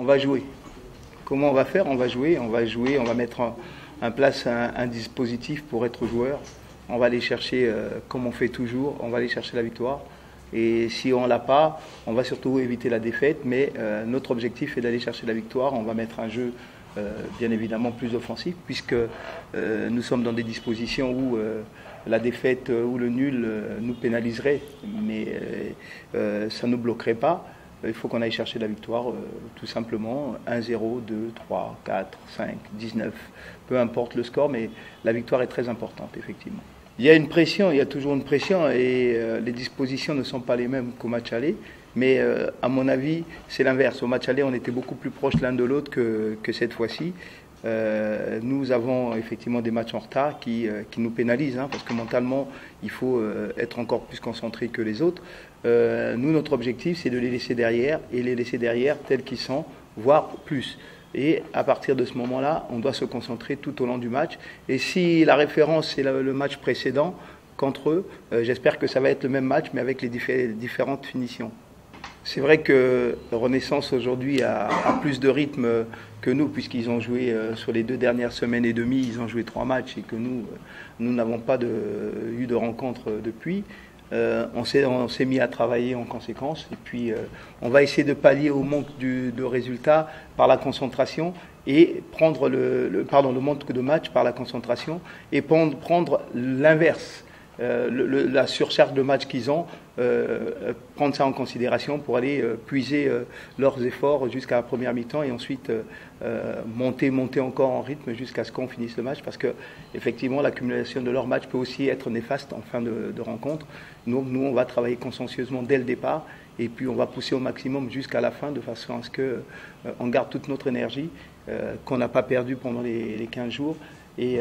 On va jouer. Comment on va faire? On va jouer, on va mettre en place un dispositif pour être joueur. On va aller chercher, comme on fait toujours, on va aller chercher la victoire. Et si on ne l'a pas, on va surtout éviter la défaite. Mais notre objectif est d'aller chercher la victoire. On va mettre un jeu bien évidemment plus offensif, puisque nous sommes dans des dispositions où la défaite ou le nul nous pénaliserait, mais ça ne nous bloquerait pas. Il faut qu'on aille chercher la victoire, tout simplement. 1-0, 2, 3, 4, 5, 19, peu importe le score, mais la victoire est très importante, effectivement. Il y a une pression, il y a toujours une pression, et les dispositions ne sont pas les mêmes qu'au match aller. Mais à mon avis, c'est l'inverse. Au match aller, on était beaucoup plus proches l'un de l'autre que cette fois-ci. Nous avons effectivement des matchs en retard qui nous pénalisent, parce que mentalement, il faut être encore plus concentré que les autres. Nous, notre objectif, c'est de les laisser derrière, et les laisser derrière tels qu'ils sont, voire plus. Et à partir de ce moment-là, on doit se concentrer tout au long du match. Et si la référence, c'est le match précédent contre eux, j'espère que ça va être le même match, mais avec les différentes finitions. C'est vrai que Renaissance aujourd'hui a plus de rythme que nous, puisqu'ils ont joué sur les 2 dernières semaines et demie, ils ont joué 3 matchs, et que nous n'avons pas eu de rencontre depuis. On s'est mis à travailler en conséquence, et puis on va essayer de pallier au manque de résultats par la concentration, et prendre le manque de match par la concentration, et prendre l'inverse. La surcharge de matchs qu'ils ont, prendre ça en considération pour aller puiser leurs efforts jusqu'à la première mi-temps, et ensuite monter encore en rythme jusqu'à ce qu'on finisse le match, parce que effectivement l'accumulation de leurs matchs peut aussi être néfaste en fin de rencontre. Nous, on va travailler consciencieusement dès le départ, et puis on va pousser au maximum jusqu'à la fin, de façon à ce qu'on garde toute notre énergie qu'on n'a pas perdue pendant les 15 jours. Et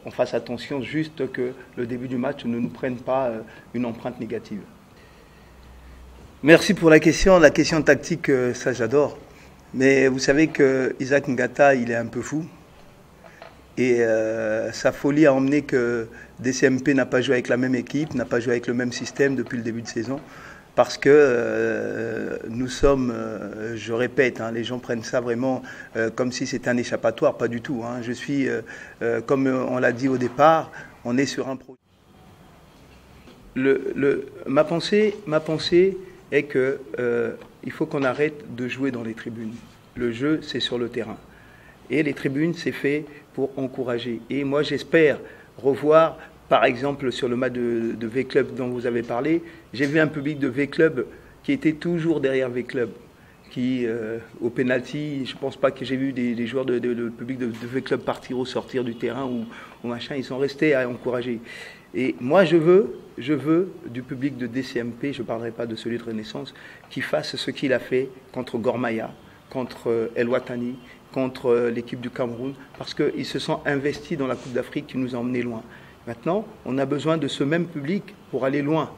on fasse attention juste que le début du match ne nous prenne pas une empreinte négative. Merci pour la question tactique, ça j'adore. Mais vous savez que Isaac Ngata, il est un peu fou. Et sa folie a emmené que DCMP n'a pas joué avec la même équipe, n'a pas joué avec le même système depuis le début de saison. Parce que nous sommes, je répète, les gens prennent ça vraiment comme si c'était un échappatoire, pas du tout. Je suis, comme on l'a dit au départ, on est sur un projet. Ma pensée est que il faut qu'on arrête de jouer dans les tribunes. Le jeu, c'est sur le terrain. Et les tribunes, c'est fait pour encourager. Et moi, j'espère revoir... Par exemple, sur le match de V-Club dont vous avez parlé, j'ai vu un public de V-Club qui était toujours derrière V-Club, qui, au pénalty, je ne pense pas que j'ai vu des joueurs de public de V-Club partir ou sortir du terrain ou machin, ils sont restés à encourager. Et moi, je veux du public de DCMP, je ne parlerai pas de celui de Renaissance, qui fasse ce qu'il a fait contre Gormaya, contre El Ouattani, contre l'équipe du Cameroun, parce qu'ils se sont investis dans la Coupe d'Afrique qui nous a emmenés loin. Maintenant, on a besoin de ce même public pour aller loin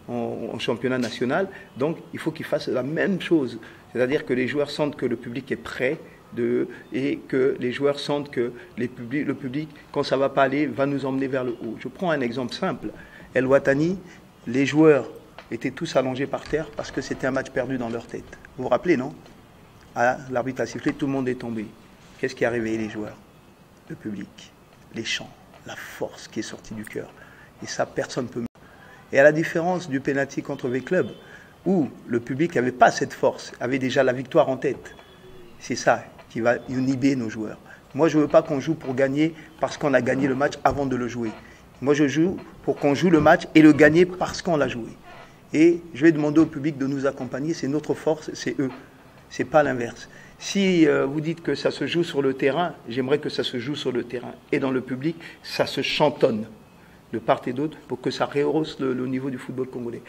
en championnat national. Donc, il faut qu'ils fassent la même chose. C'est-à-dire que les joueurs sentent que le public est prêt et que les joueurs sentent que le public, quand ça ne va pas aller, va nous emmener vers le haut. Je prends un exemple simple. El Ouattani, les joueurs étaient tous allongés par terre parce que c'était un match perdu dans leur tête. Vous vous rappelez, non? L'arbitre a sifflé, tout le monde est tombé. Qu'est-ce qui a réveillé les joueurs? Le public, les chants, la force qui est sortie du cœur. Et ça, personne ne peut. Et à la différence du pénalty contre V-Club, où le public n'avait pas cette force, avait déjà la victoire en tête. C'est ça qui va inhiber nos joueurs. Moi, je ne veux pas qu'on joue pour gagner parce qu'on a gagné le match avant de le jouer. Moi, je joue pour qu'on joue le match et le gagner parce qu'on l'a joué. Et je vais demander au public de nous accompagner. C'est notre force, c'est eux. Ce n'est pas l'inverse. Si vous dites que ça se joue sur le terrain, j'aimerais que ça se joue sur le terrain. Et dans le public, ça se chantonne de part et d'autre pour que ça rehausse le niveau du football congolais.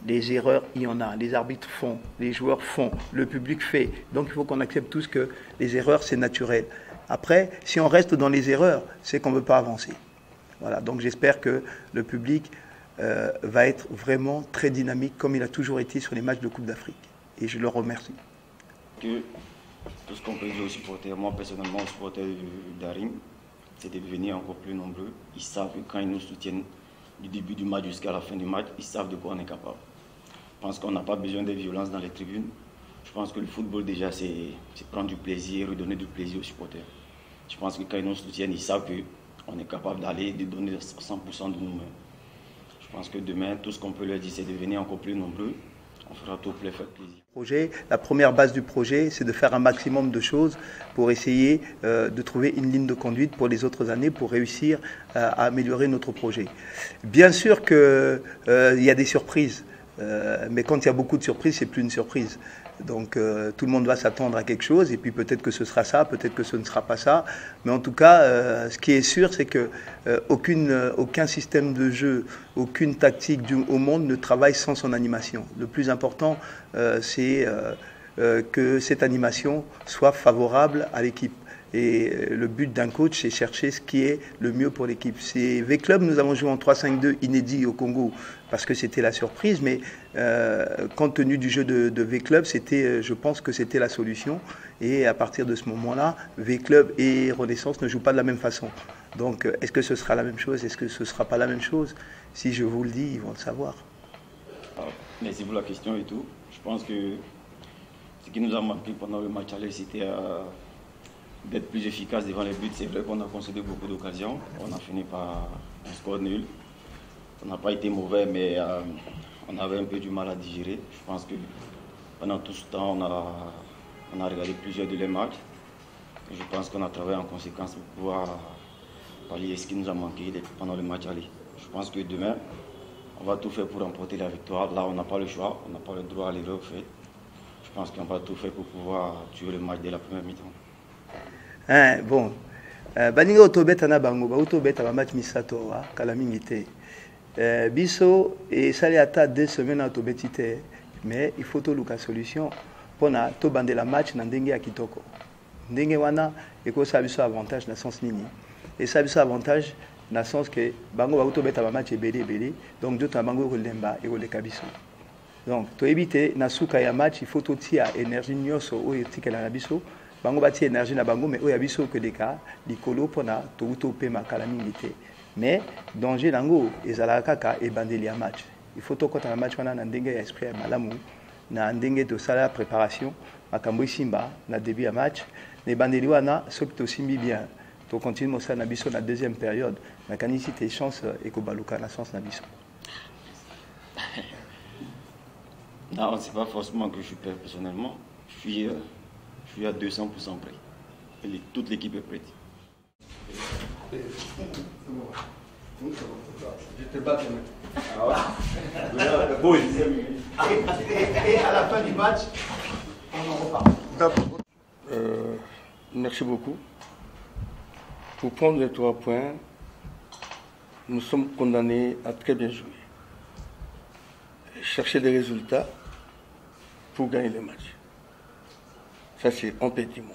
Les erreurs, il y en a. Les arbitres font, les joueurs font, le public fait. Donc il faut qu'on accepte tous que les erreurs, c'est naturel. Après, si on reste dans les erreurs, c'est qu'on ne veut pas avancer. Voilà. Donc j'espère que le public va être vraiment très dynamique, comme il a toujours été sur les matchs de Coupe d'Afrique. Et je le remercie. Tout ce qu'on peut dire aux supporters, moi personnellement aux supporters d'Arim, c'est de devenir encore plus nombreux. Ils savent que quand ils nous soutiennent du début du match jusqu'à la fin du match, ils savent de quoi on est capable. Je pense qu'on n'a pas besoin de violence dans les tribunes. Je pense que le football déjà c'est prendre du plaisir, redonner du plaisir aux supporters. Je pense que quand ils nous soutiennent, ils savent qu'on est capable d'aller, de donner 100% de nous-mêmes. Je pense que demain, tout ce qu'on peut leur dire, c'est de venir encore plus nombreux. On fera tout pour les faire plaisir. La première base du projet, c'est de faire un maximum de choses pour essayer de trouver une ligne de conduite pour les autres années, pour réussir à améliorer notre projet. Bien sûr qu'il y a des surprises, mais quand il y a beaucoup de surprises, c'est plus une surprise. Donc tout le monde va s'attendre à quelque chose, et puis peut-être que ce sera ça, peut-être que ce ne sera pas ça. Mais en tout cas, ce qui est sûr, c'est que aucun système de jeu, aucune tactique au monde ne travaille sans son animation. Le plus important, c'est que cette animation soit favorable à l'équipe. Et le but d'un coach, c'est chercher ce qui est le mieux pour l'équipe. C'est V-Club, nous avons joué en 3-5-2 inédit au Congo parce que c'était la surprise, mais compte tenu du jeu de V-Club, je pense que c'était la solution. Et à partir de ce moment-là, V-Club et Renaissance ne jouent pas de la même façon. Donc, est-ce que ce sera la même chose? Est-ce que ce ne sera pas la même chose? Si je vous le dis, ils vont le savoir. Merci pour la question et tout. Je pense que ce qui nous a manqué pendant le match aller, c'était d'être plus efficace devant les buts. C'est vrai qu'on a concédé beaucoup d'occasions. On a fini par un score nul. On n'a pas été mauvais, mais on avait un peu du mal à digérer. Je pense que pendant tout ce temps, on a regardé plusieurs de les matchs. Et je pense qu'on a travaillé en conséquence pour pouvoir pallier ce qui nous a manqué pendant le match aller. Je pense que demain, on va tout faire pour remporter la victoire. Là, on n'a pas le choix, on n'a pas le droit à l'erreur fait. Je pense qu'on va tout faire pour pouvoir tuer le match dès la première mi-temps. Bon, baninga otobeta na bango ba otobeta ba match misato wa kala mingi te. Biso et sali ata 2 semaines otobeti te, mais il faut to luka solution pona to bandela match na ndenge ya kitoko. Ndenge wana ekosa biso avantage na sens nini. Et ça biso avantage na sens que bango ba otobeta ba match ebele, donc d'autres bango ko lemba e ko leka biso. Donc to éviter na suka ya match, il faut to tia énergie nyoso o etikela na biso. Bango bati énergie na bango, mais oya biso que des cas likolo pona to uto pe makala mingi te. Mais danger nango ezala kaka e bandeli ya match. Il faut to kota na match wana na ndenge ya esprit ya malamu, na ndenge de sala préparation makambo simba na début ya match, ne bandeli wana soki to simbi bien. To continue mosa na biso na deuxième période, na kanisi te chance e ko baluka na sens na biso. Non, c'est pas forcément que je suis prêt personnellement. Je suis à 200% prêt. Et toute l'équipe est prête. Je te bats. Et à la fin du match, on en reparle. Merci beaucoup. Pour prendre les 3 points, nous sommes condamnés à très bien jouer. Chercher des résultats pour gagner les matchs. Ça, c'est un petit mot.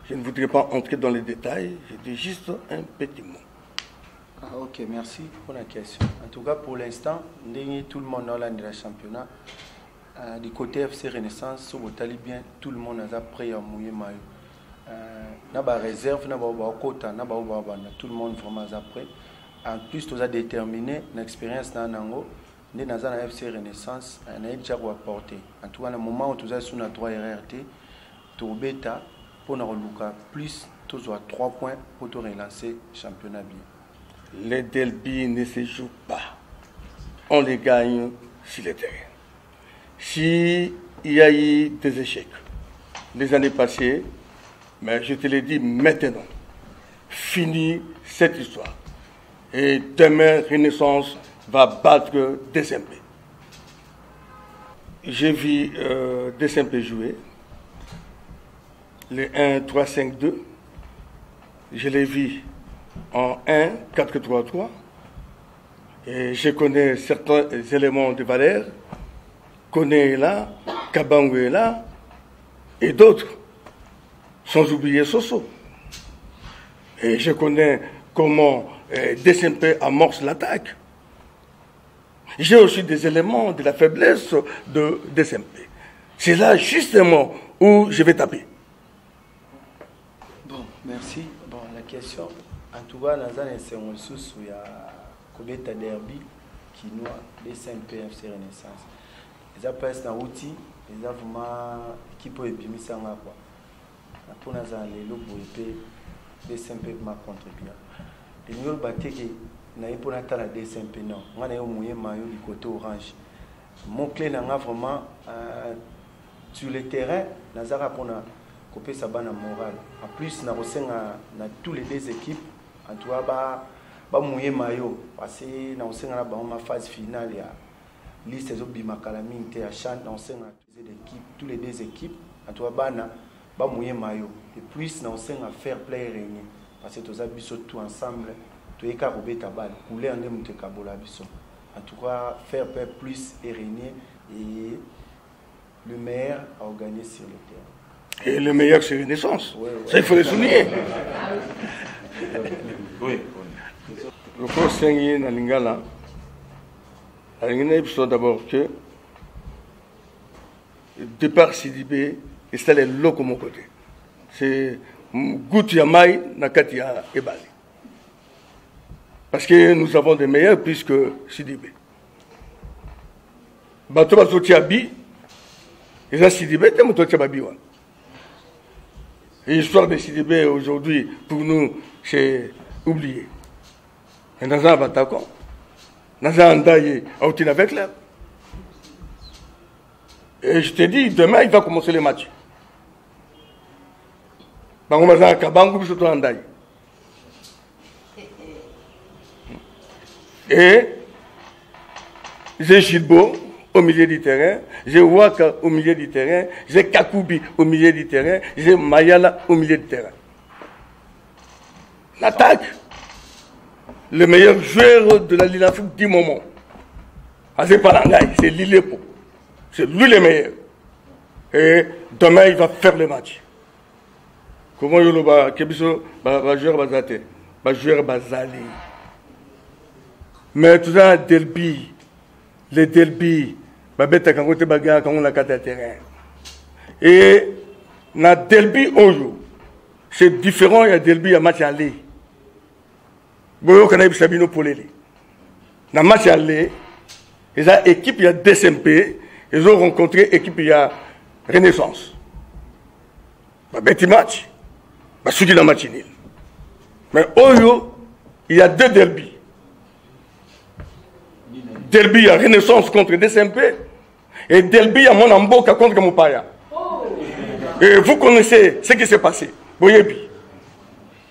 Je ne voudrais pas entrer dans les détails, je dis juste un petit mot. Ok, merci pour la question. En tout cas, pour l'instant, tout le monde a le championnat. Du côté FC Renaissance, bien, tout le monde a prêt à mouiller maillot. Na ba réserve, na ba quota, na ba tout le monde vraiment a prêt. En plus, tu as déterminé l'expérience dans Nango. Nous avons la FC Renaissance, on a déjà apporté. En tout cas, le moment où tu as sur la 3 RRT, tu as bêta pour nous plus, tu as 3 points pour te relancer le championnat bien. Les derbies ne se jouent pas. On les gagne sur le terrain. S'il y a eu des échecs les années passées, mais je te le dis maintenant, finis cette histoire. Et demain, Renaissance va battre DSMP. J'ai vu DSMP jouer, le 1-3-5-2. Je l'ai vu en 1-4-3-3. Et je connais certains éléments de valeur. Kone est là, Kabango est là, et d'autres, sans oublier Soso. Et je connais comment DSMP amorce l'attaque. J'ai aussi des éléments de la faiblesse de DSMP. C'est là justement où je vais taper. Bon, merci. Bon, la question, en tout cas, dans un instant, il y a Kobeta Derby qui noie DSMP FC Renaissance. eza place na uti eza vraiment équipe oyo ebimisanga quoi mpona aza lelo boye mpe DSMP ma contribuer elingi oloba te ke naye mpona ata na DSMP non nga na ye omoye mayo du côté orange mon clé nanga vraiment sur le terrain nazaka mpona kopesa bana moral en plus na kosenga na tous les deux équipes en tout cas bamoye mayo parce que na kosenga na bango ma phase finale ya liste ezobimaka la mingi te ya chan na kosenga tous les deux équipes en tout cas bana bamoye mayo et puis na kosenga fair play réuni parce que toza biso tout ensemble toyeka kobeta balle couleur nde moto ekabola biso en tout cas fair play plus et régner et le meilleur a gagné sur le terrain. Et le meilleur c'est Renaissance. Oui, oui. Ça il faut le souligner. Oui. Le conseil dans l'Ingala, il faut d'abord que départ Sidibé et ça les locaux mon côté. C'est Gouti Yamai Nakatia Ebali. Parce que nous avons des meilleurs plus que Sidibé. Bato Bazoti Abi, et ça Sidibé, t'es mon Babiwan. Et l'histoire de Sidibé aujourd'hui, pour nous, c'est oublié. Et dans un Batakon, dans un Andaye, à Outin avec l'air. Et je te dis, demain, il va commencer le match. Bangomaza Kabangu, surtout Andaye. Et j'ai Gilbo au milieu du terrain, j'ai Waka au milieu du terrain, j'ai Kakubi au milieu du terrain, j'ai Mayala au milieu du terrain. L'attaque, le meilleur joueur de la Ligue d'Afrique du moment. C'est pas l'Angaï, c'est Lilepo. C'est lui le meilleur. Et demain, il va faire le match. Comment il va joueur Bazate, joueur Bazali. Mais tout ça, Delbi, les Delbi, Babette quand on bagarre quand on a quatre terrain. Et na Delbi aujourd'hui, c'est différent. Il y a Delbi à match aller. Boyo kana Sabino Polele. Na match aller, ils ont équipe il y a DSMP, ils ont rencontré équipe il y a Renaissance. Babette match, celui qui a match nul. Mais Oyo, il y a deux Delbi. Delbi a Renaissance contre DSMP et Delbi a Monamboka contre Mopaya. Et vous connaissez ce qui s'est passé. Boyebi.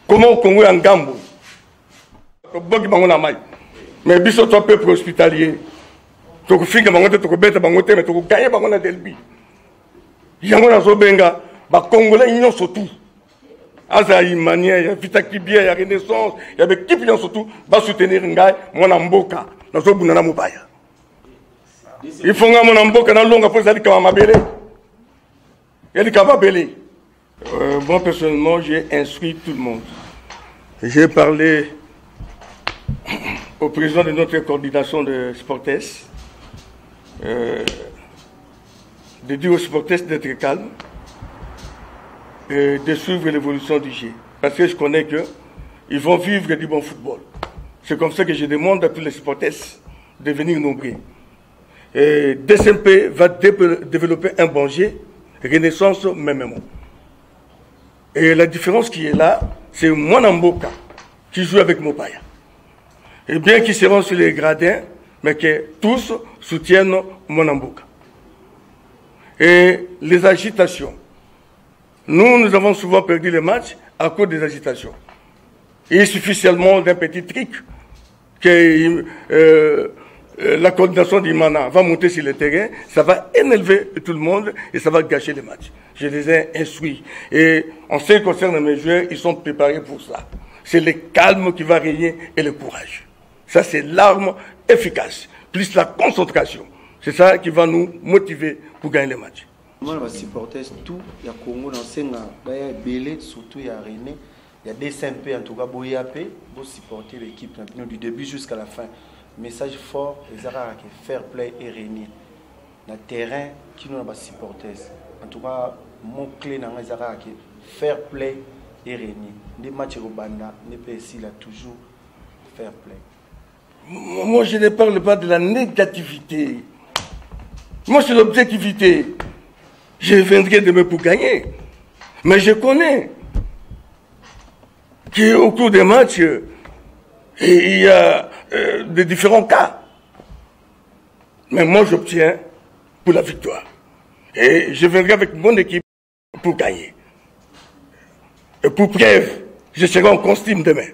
Comment au Congo en Gambo. Mais biso toi peuple hospitalier. Tu finga bangote tu beta bangote mais tu gagner bangote Delbi. Yango na zobenga ba Congolais union surtout. Aza Imania, ya Vita Kibia, ya Renaissance, ya équipe union surtout va soutenir ngai Monamboka. Il faut que moi, personnellement, j'ai instruit tout le monde. J'ai parlé au président de notre coordination de Sportes, de dire aux Sportes d'être calmes et de suivre l'évolution du jeu. Parce que je connais qu'ils vont vivre du bon football. C'est comme ça que je demande à tous les supporters de venir nombreux. Et DSMP va développer un bon jeu, Renaissance même. Et la différence qui est là, c'est Monamboka qui joue avec Mopaya. Et bien qu'ils seront sur les gradins, mais que tous soutiennent Monamboka. Et les agitations. Nous avons souvent perdu les matchs à cause des agitations. Et il suffit seulement d'un petit truc que la coordination d'Imana va monter sur le terrain, ça va énerver tout le monde et ça va gâcher les matchs. Je les ai instruits. Et en ce qui concerne mes joueurs, ils sont préparés pour ça. C'est le calme qui va régner et le courage. Ça, c'est l'arme efficace, plus la concentration. C'est ça qui va nous motiver pour gagner les matchs. Moi, je supporter tout. Il y a Congo dans le Belé, surtout il y a René. Il y a des SMP, en tout cas, Boyapé, pour supporter l'équipe du début jusqu'à la fin. Message fort, les Arabes qui fair play et régner. Dans le terrain, qui nous a supporter. En tout cas, mon clé dans les Arabes qui fair play et régner. Les matchs au Banda, les PSI, là, toujours fair play. Moi, je ne parle pas de la négativité. Moi, c'est l'objectivité. Je viendrai demain pour gagner. Mais je connais qu'au cours des matchs, il y a de différents cas. Mais moi, j'obtiens pour la victoire. Et je viendrai avec mon équipe pour gagner. Et pour preuve, je serai en costume demain.